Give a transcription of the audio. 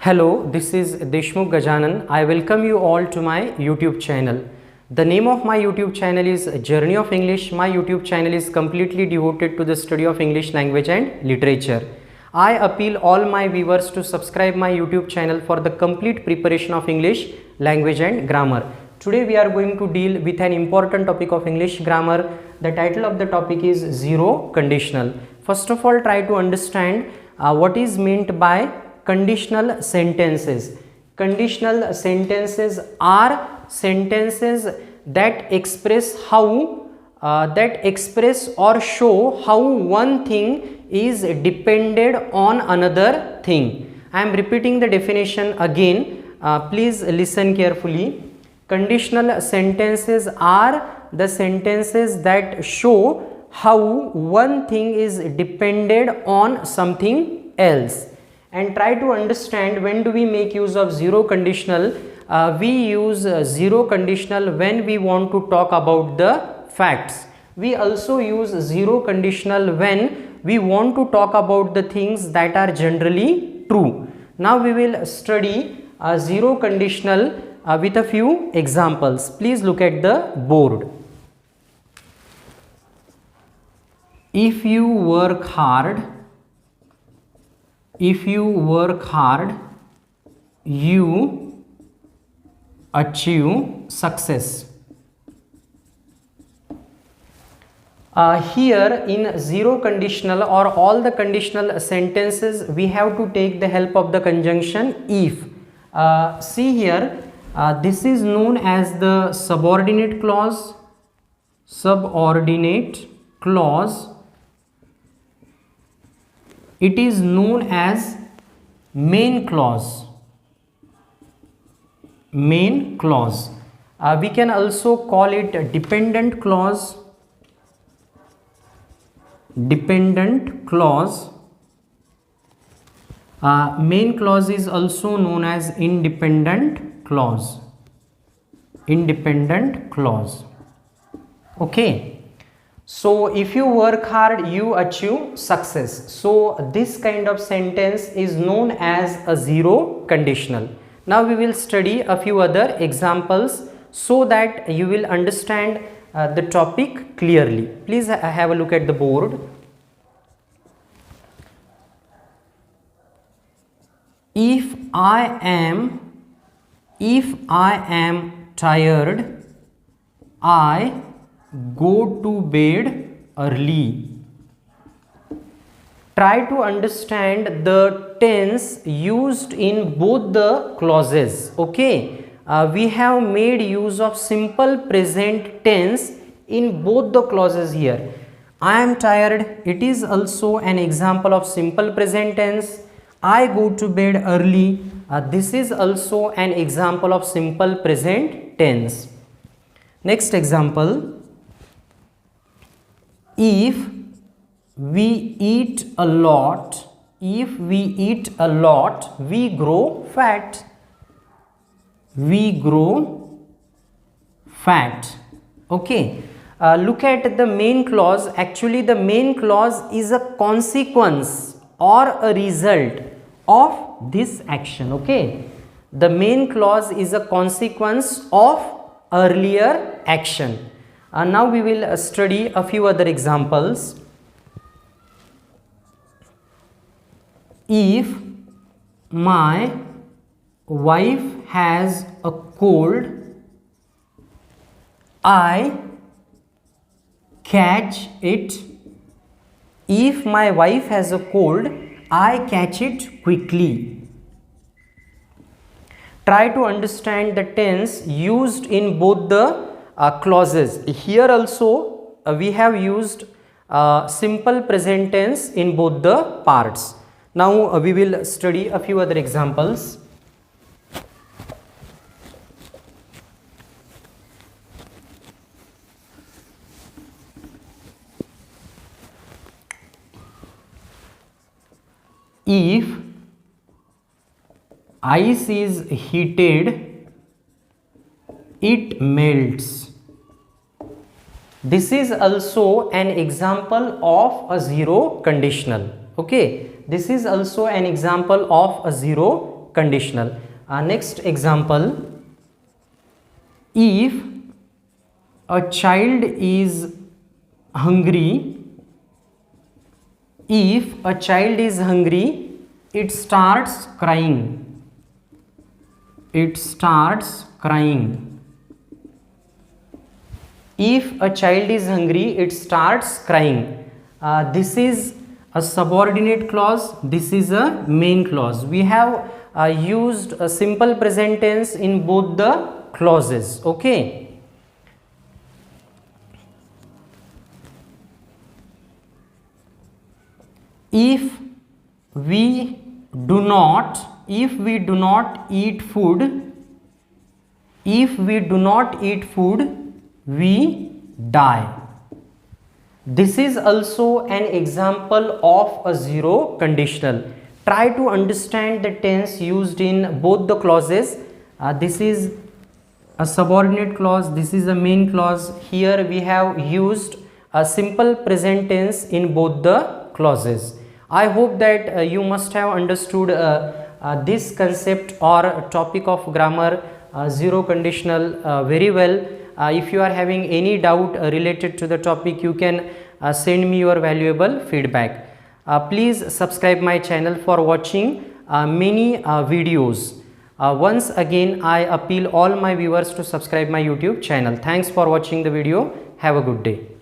Hello, this is Deshmukh Gajanan. I welcome you all to my YouTube channel. The name of my YouTube channel is Journey of English. My YouTube channel is completely devoted to the study of English language and literature. I appeal all my viewers to subscribe my YouTube channel for the complete preparation of English language and grammar. Today we are going to deal with an important topic of English grammar. The title of the topic is zero conditional. First of all, try to understand what is meant by conditional sentences. Conditional sentences are sentences that express or show how one thing is dependent on another thing. I am repeating the definition again. Please listen carefully. Conditional sentences are the sentences that show how one thing is dependent on something else. And try to understand when do we make use of zero conditional. We use zero conditional when we want to talk about the facts. We also use zero conditional when we want to talk about the things that are generally true. Now we will study zero conditional with a few examples. Please look at the board. If you work hard, you achieve success. Here in zero conditional or all the conditional sentences, we have to take the help of the conjunction if. See here, this is known as the subordinate clause. It is known as main clause. We can also call it a dependent clause. Main clause is also known as independent clause. Okay. So if you work hard, you achieve success. So this kind of sentence is known as a zero conditional. Now we will study a few other examples so that you will understand the topic clearly. Please have a look at the board. If I am tired, I go to bed early. Try to understand the tense used in both the clauses. Okay, we have made use of simple present tense in both the clauses here. I am tired, it is also an example of simple present tense. I go to bed early, this is also an example of simple present tense. Next example. If we eat a lot, we grow fat. Okay. Look at the main clause. Actually, the main clause is a consequence or a result of this action. Okay. The main clause is a consequence of earlier action. Now we will study a few other examples. If my wife has a cold, I catch it. If my wife has a cold, I catch it quickly. Try to understand the tense used in both the clauses. Here also we have used simple present tense in both the parts. Now we will study a few other examples. If ice is heated, it melts. This is also an example of a zero conditional. Okay, this is also an example of a zero conditional. Next example, if a child is hungry, if a child is hungry, it starts crying. It starts crying. If a child is hungry, it starts crying. This is a subordinate clause. This is a main clause. We have used a simple present tense in both the clauses. Okay. If we do not eat food, if we do not eat food, we die. This is also an example of a zero conditional. Try to understand the tense used in both the clauses. This is a subordinate clause, this is a main clause. Here we have used a simple present tense in both the clauses. I hope that you must have understood this concept or topic of grammar, zero conditional, very well. If you are having any doubt related to the topic, you can send me your valuable feedback. Please subscribe my channel for watching many videos. Once again, I appeal all my viewers to subscribe my YouTube channel. Thanks for watching the video. Have a good day.